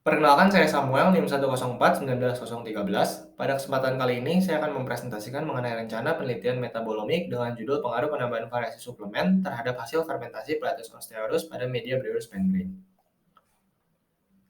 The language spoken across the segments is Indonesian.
Perkenalkan, saya Samuel, NIM 104-19013. Pada kesempatan kali ini, saya akan mempresentasikan mengenai rencana penelitian metabolomik dengan judul pengaruh penambahan variasi suplemen terhadap hasil fermentasi Platypus osteodoros pada media Brewers Penguin.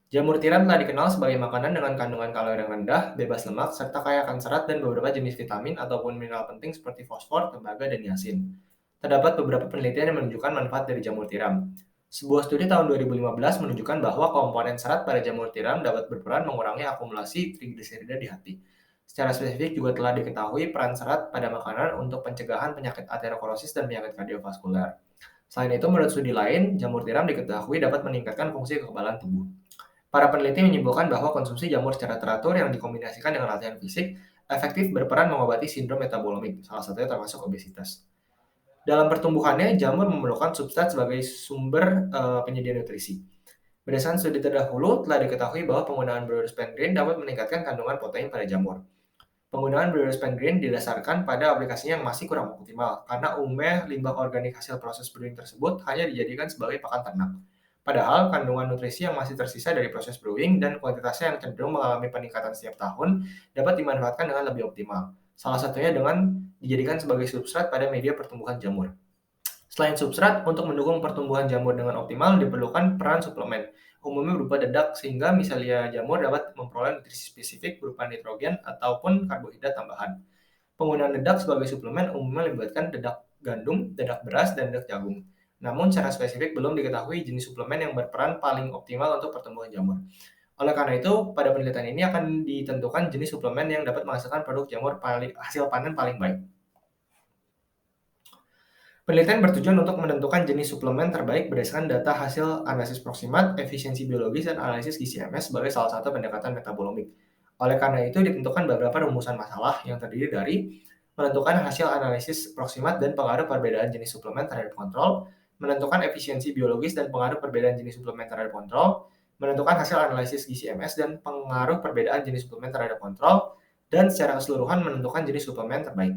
Jamur tiram telah dikenal sebagai makanan dengan kandungan kalori yang rendah, bebas lemak, serta kaya akan serat dan beberapa jenis vitamin ataupun mineral penting seperti fosfor, tembaga, dan niacin. Terdapat beberapa penelitian yang menunjukkan manfaat dari jamur tiram. Sebuah studi tahun 2015 menunjukkan bahwa komponen serat pada jamur tiram dapat berperan mengurangi akumulasi trigliserida di hati. Secara spesifik juga telah diketahui peran serat pada makanan untuk pencegahan penyakit aterokorosis dan penyakit kardiovaskular. Selain itu, menurut studi lain, jamur tiram diketahui dapat meningkatkan fungsi kekebalan tubuh. Para peneliti menyimpulkan bahwa konsumsi jamur secara teratur yang dikombinasikan dengan latihan fisik efektif berperan mengobati sindrom metabolimik, salah satunya termasuk obesitas. Dalam pertumbuhannya, jamur memerlukan substrat sebagai sumber penyedia nutrisi. Berdasarkan studi terdahulu, telah diketahui bahwa penggunaan Brewers Penguin dapat meningkatkan kandungan protein pada jamur. Penggunaan Brewers Penguin didasarkan pada aplikasinya yang masih kurang optimal, karena umumnya limbah organik hasil proses brewing tersebut hanya dijadikan sebagai pakan ternak. Padahal, kandungan nutrisi yang masih tersisa dari proses brewing dan kuantitasnya yang cenderung mengalami peningkatan setiap tahun dapat dimanfaatkan dengan lebih optimal. Salah satunya dengan dijadikan sebagai substrat pada media pertumbuhan jamur. Selain substrat, untuk mendukung pertumbuhan jamur dengan optimal diperlukan peran suplemen, umumnya berupa dedak sehingga misalia jamur dapat memperoleh nutrisi spesifik berupa nitrogen ataupun karbohidrat tambahan. Penggunaan dedak sebagai suplemen umumnya melibatkan dedak gandum, dedak beras, dan dedak jagung. Namun, secara spesifik belum diketahui jenis suplemen yang berperan paling optimal untuk pertumbuhan jamur. Oleh karena itu, pada penelitian ini akan ditentukan jenis suplemen yang dapat menghasilkan produk jamur hasil panen paling baik. Penelitian bertujuan untuk menentukan jenis suplemen terbaik berdasarkan data hasil analisis proximat, efisiensi biologis, dan analisis gizi MS sebagai salah satu pendekatan metabolomik. Oleh karena itu, ditentukan beberapa rumusan masalah yang terdiri dari menentukan hasil analisis proximat dan pengaruh perbedaan jenis suplemen terhadap kontrol, menentukan efisiensi biologis dan pengaruh perbedaan jenis suplemen terhadap kontrol, menentukan hasil analisis gizi MS dan pengaruh perbedaan jenis suplemen terhadap kontrol, dan secara keseluruhan menentukan jenis suplemen terbaik.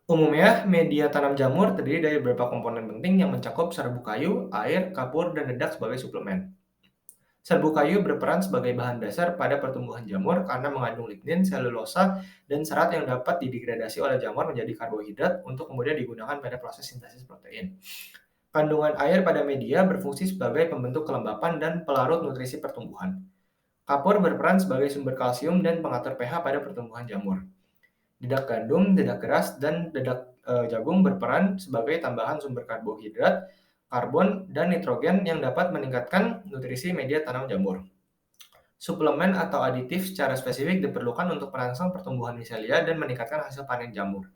Umumnya, media tanam jamur terdiri dari beberapa komponen penting yang mencakup serbuk kayu, air, kapur, dan dedak sebagai suplemen. Serbuk kayu berperan sebagai bahan dasar pada pertumbuhan jamur karena mengandung lignin, selulosa, dan serat yang dapat didegradasi oleh jamur menjadi karbohidrat untuk kemudian digunakan pada proses sintesis protein. Kandungan air pada media berfungsi sebagai pembentuk kelembapan dan pelarut nutrisi pertumbuhan. Kapur berperan sebagai sumber kalsium dan pengatur pH pada pertumbuhan jamur. Dedak gandum, dedak keras, dan dedak jagung berperan sebagai tambahan sumber karbohidrat, karbon, dan nitrogen yang dapat meningkatkan nutrisi media tanam jamur. Suplemen atau aditif secara spesifik diperlukan untuk merangsang pertumbuhan misalia dan meningkatkan hasil panen jamur.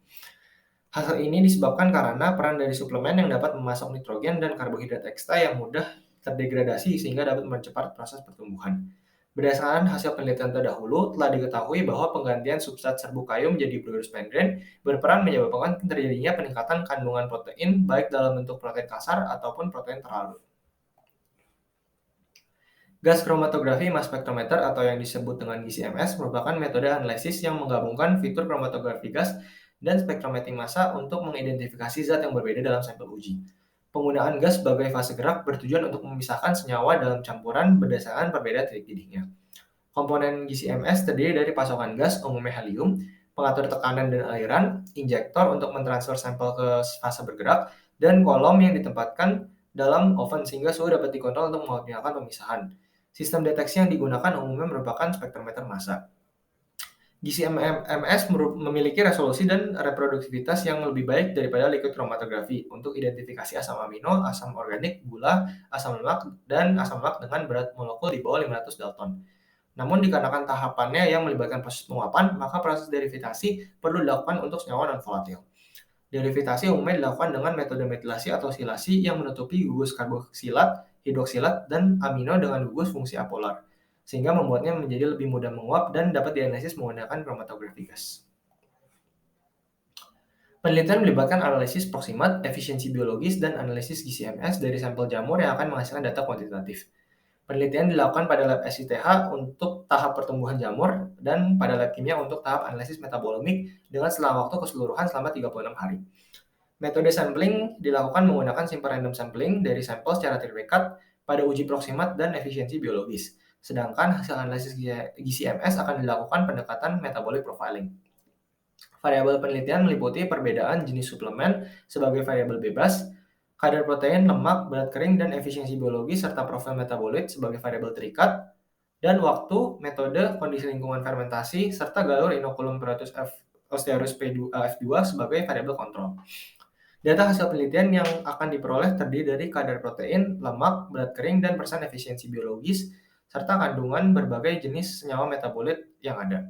Hal ini disebabkan karena peran dari suplemen yang dapat memasok nitrogen dan karbohidrat ekstra yang mudah terdegradasi sehingga dapat mempercepat proses pertumbuhan. Berdasarkan hasil penelitian terdahulu, telah diketahui bahwa penggantian substrat serbuk kayu menjadi Brewers Penguin berperan menyebabkan terjadinya peningkatan kandungan protein baik dalam bentuk protein kasar ataupun protein terlarut. Gas kromatografi mass spectrometer atau yang disebut dengan GCMS merupakan metode analisis yang menggabungkan fitur kromatografi gas dan spektrometri massa untuk mengidentifikasi zat yang berbeda dalam sampel uji. Penggunaan gas sebagai fase gerak bertujuan untuk memisahkan senyawa dalam campuran berdasarkan perbedaan titik didihnya. Komponen GCMS terdiri dari pasokan gas, umumnya helium, pengatur tekanan dan aliran, injektor untuk mentransfer sampel ke fase bergerak, dan kolom yang ditempatkan dalam oven sehingga suhu dapat dikontrol untuk mengoptimalkan pemisahan. Sistem deteksi yang digunakan umumnya merupakan spektrometer massa. GCMS memiliki resolusi dan reproduksivitas yang lebih baik daripada liquid chromatografi untuk identifikasi asam amino, asam organik, gula, asam lemak, dan asam lemak dengan berat molekul di bawah 500 Dalton. Namun dikarenakan tahapannya yang melibatkan proses penguapan, maka proses derivatasi perlu dilakukan untuk senyawa non-volatil. Derivatasi umumnya dilakukan dengan metode metilasi atau silasi yang menutupi gugus karboksilat, hidroksilat, dan amino dengan gugus fungsi apolar, sehingga membuatnya menjadi lebih mudah menguap dan dapat dianalisis menggunakan kromatografi gas. Penelitian melibatkan analisis proximat, efisiensi biologis, dan analisis GCMS dari sampel jamur yang akan menghasilkan data kuantitatif. Penelitian dilakukan pada lab SITH untuk tahap pertumbuhan jamur dan pada lab kimia untuk tahap analisis metabolimik dengan selang waktu keseluruhan selama 36 hari. Metode sampling dilakukan menggunakan simple random sampling dari sampel secara terdekat pada uji proximat dan efisiensi biologis. Sedangkan hasil analisis GCMS akan dilakukan pendekatan metabolic profiling. Variabel penelitian meliputi perbedaan jenis suplemen sebagai variabel bebas, kadar protein, lemak, berat kering, dan efisiensi biologis, serta profil metabolit sebagai variabel terikat, dan waktu, metode, kondisi lingkungan fermentasi, serta galur inokulum Proteus Osteoris F2 sebagai variabel kontrol. Data hasil penelitian yang akan diperoleh terdiri dari kadar protein, lemak, berat kering, dan persen efisiensi biologis, serta kandungan berbagai jenis senyawa metabolit yang ada.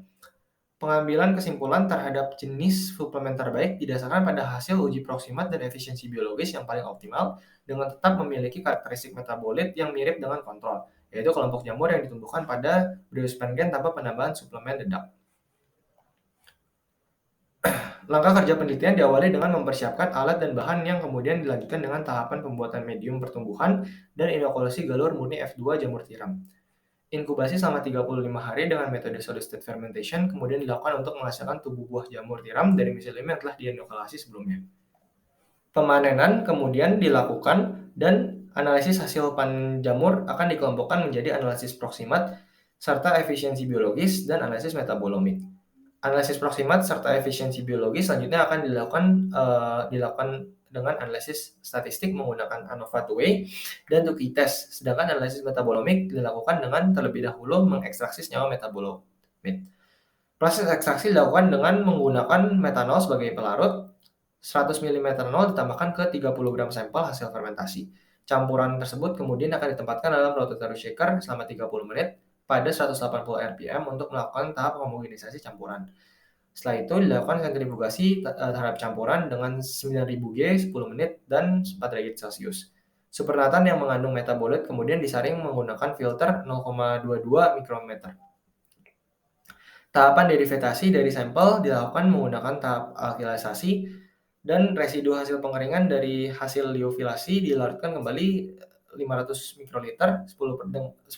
Pengambilan kesimpulan terhadap jenis suplemen terbaik didasarkan pada hasil uji proximat dan efisiensi biologis yang paling optimal dengan tetap memiliki karakteristik metabolit yang mirip dengan kontrol, yaitu kelompok jamur yang ditumbuhkan pada Briospan gen tanpa penambahan suplemen dedak. Langkah kerja penelitian diawali dengan mempersiapkan alat dan bahan yang kemudian dilanjutkan dengan tahapan pembuatan medium pertumbuhan dan inokulasi galur murni F2 jamur tiram. Inkubasi selama 35 hari dengan metode solid state fermentation kemudian dilakukan untuk menghasilkan tubuh buah jamur tiram dari miselium yang telah diinokulasi sebelumnya. Pemanenan kemudian dilakukan dan analisis hasil panen jamur akan dikelompokkan menjadi analisis proximat serta efisiensi biologis dan analisis metabolomik. Analisis proximat serta efisiensi biologis selanjutnya akan dilakukan dengan analisis statistik menggunakan ANOVA 2-way dan 2-key test. Sedangkan analisis metabolomik dilakukan dengan terlebih dahulu mengekstraksi senyawa metabolomid. Proses ekstraksi dilakukan dengan menggunakan metanol sebagai pelarut. 100 ml metanol ditambahkan ke 30 gram sampel hasil fermentasi. Campuran tersebut kemudian akan ditempatkan dalam rotatory shaker selama 30 menit pada 180 rpm untuk melakukan tahap homogenisasi campuran. Setelah itu dilakukan sentrifugasi terhadap campuran dengan 9000 G 10 menit dan 4 derajat Celcius. Supernatan yang mengandung metabolit kemudian disaring menggunakan filter 0,22 mikrometer. Tahapan derivatasi dari sampel dilakukan menggunakan tahap alkilisasi dan residu hasil pengeringan dari hasil liofilasi dilarutkan kembali 500 mikroliter, 10%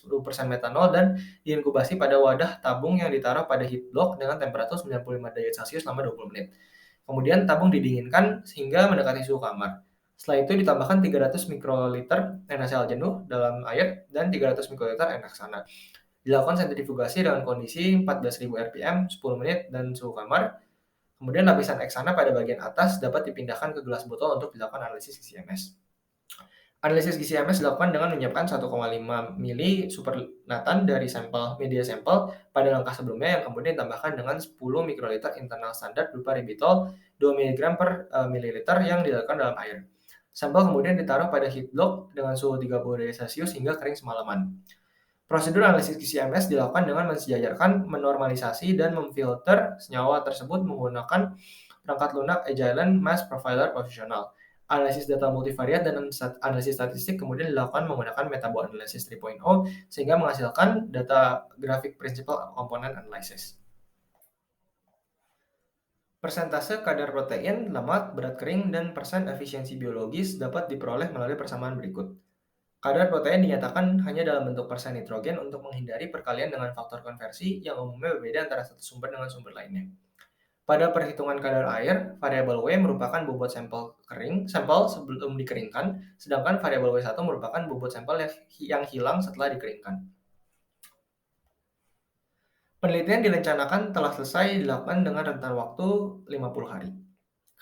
metanol, dan diinkubasi pada wadah tabung yang ditaruh pada heat block dengan temperatur 95 derajat Celcius selama 20 menit. Kemudian tabung didinginkan sehingga mendekati suhu kamar. Setelah itu ditambahkan 300 mikroliter NaCl jenuh dalam air dan 300 mikroliter enaksana. Dilakukan sentrifugasi dengan kondisi 14.000 rpm, 10 menit, dan suhu kamar. Kemudian lapisan eksana pada bagian atas dapat dipindahkan ke gelas botol untuk dilakukan analisis GCMS. Analisis GCMS dilakukan dengan menyiapkan 1,5 mili supernatan dari media sampel pada langkah sebelumnya yang kemudian ditambahkan dengan 10 mikroliter internal standar berupa ribitol 2 mg per mililiter yang dilakukan dalam air. Sampel kemudian ditaruh pada heat block dengan suhu 30 derajat Celcius hingga kering semalaman. Prosedur analisis GCMS dilakukan dengan mensejajarkan, menormalisasi, dan memfilter senyawa tersebut menggunakan perangkat lunak Agilent Mass Profiler Professional. Analisis data multivariat dan analisis statistik kemudian dilakukan menggunakan Metabo Analysis 3.0 sehingga menghasilkan data grafik Principal Component Analysis. Persentase kadar protein, lemak, berat kering, dan persen efisiensi biologis dapat diperoleh melalui persamaan berikut. Kadar protein dinyatakan hanya dalam bentuk persen nitrogen untuk menghindari perkalian dengan faktor konversi yang umumnya berbeda antara satu sumber dengan sumber lainnya. Pada perhitungan kadar air, variabel W merupakan bobot sampel sebelum dikeringkan, sedangkan variabel W1 merupakan bobot sampel yang hilang setelah dikeringkan. Penelitian direncanakan telah selesai dilakukan dengan rentan waktu 50 hari.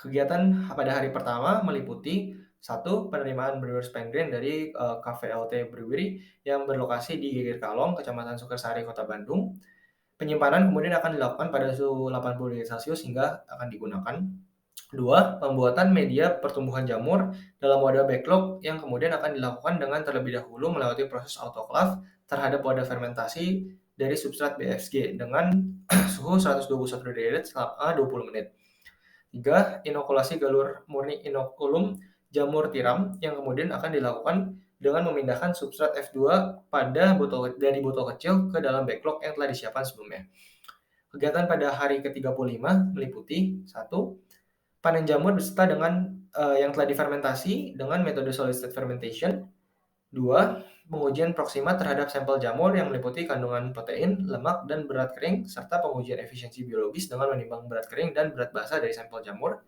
Kegiatan pada hari pertama meliputi 1. Penerimaan Brewers Penguin dari KVLT Brewery yang berlokasi di Geger Kalong, Kecamatan Sukersari, Kota Bandung. Penyimpanan kemudian akan dilakukan pada suhu 80 derajat Celcius hingga akan digunakan. 2. Pembuatan media pertumbuhan jamur dalam wadah backlog yang kemudian akan dilakukan dengan terlebih dahulu melewati proses autoclave terhadap wadah fermentasi dari substrat BFG dengan suhu 121 derajat selama 20 menit. 3. Inokulasi galur murni inokulum jamur tiram yang kemudian akan dilakukan dengan memindahkan substrat F2 dari botol kecil ke dalam backlog yang telah disiapkan sebelumnya. Kegiatan pada hari ke-35 meliputi 1. Panen jamur beserta dengan yang telah difermentasi dengan metode solid state fermentation. 2. Pengujian proximat terhadap sampel jamur yang meliputi kandungan protein, lemak, dan berat kering, serta pengujian efisiensi biologis dengan menimbang berat kering dan berat basa dari sampel jamur.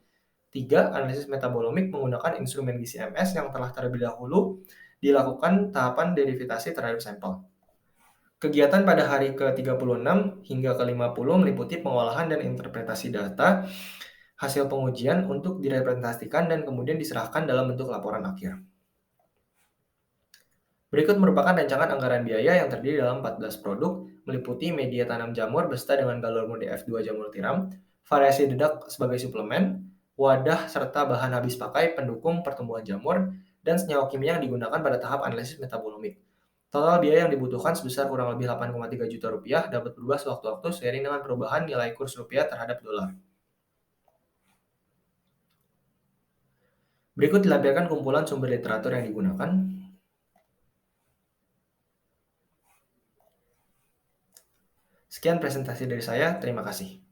3. Analisis metabolomik menggunakan instrumen GCMS yang telah terlebih dahulu dilakukan tahapan derivatasi terhadap sampel. Kegiatan pada hari ke-36 hingga ke-50 meliputi pengolahan dan interpretasi data hasil pengujian untuk direpresentasikan dan kemudian diserahkan dalam bentuk laporan akhir. Berikut merupakan rancangan anggaran biaya yang terdiri dalam 14 produk, meliputi media tanam jamur beserta dengan galur mode F2 jamur tiram, variasi dedak sebagai suplemen, wadah serta bahan habis pakai pendukung pertumbuhan jamur, dan senyawa kimia yang digunakan pada tahap analisis metabolomik. Total biaya yang dibutuhkan sebesar kurang lebih 8,3 juta rupiah dapat berubah sewaktu-waktu seiring dengan perubahan nilai kurs rupiah terhadap dolar. Berikut dilampirkan kumpulan sumber literatur yang digunakan. Sekian presentasi dari saya, terima kasih.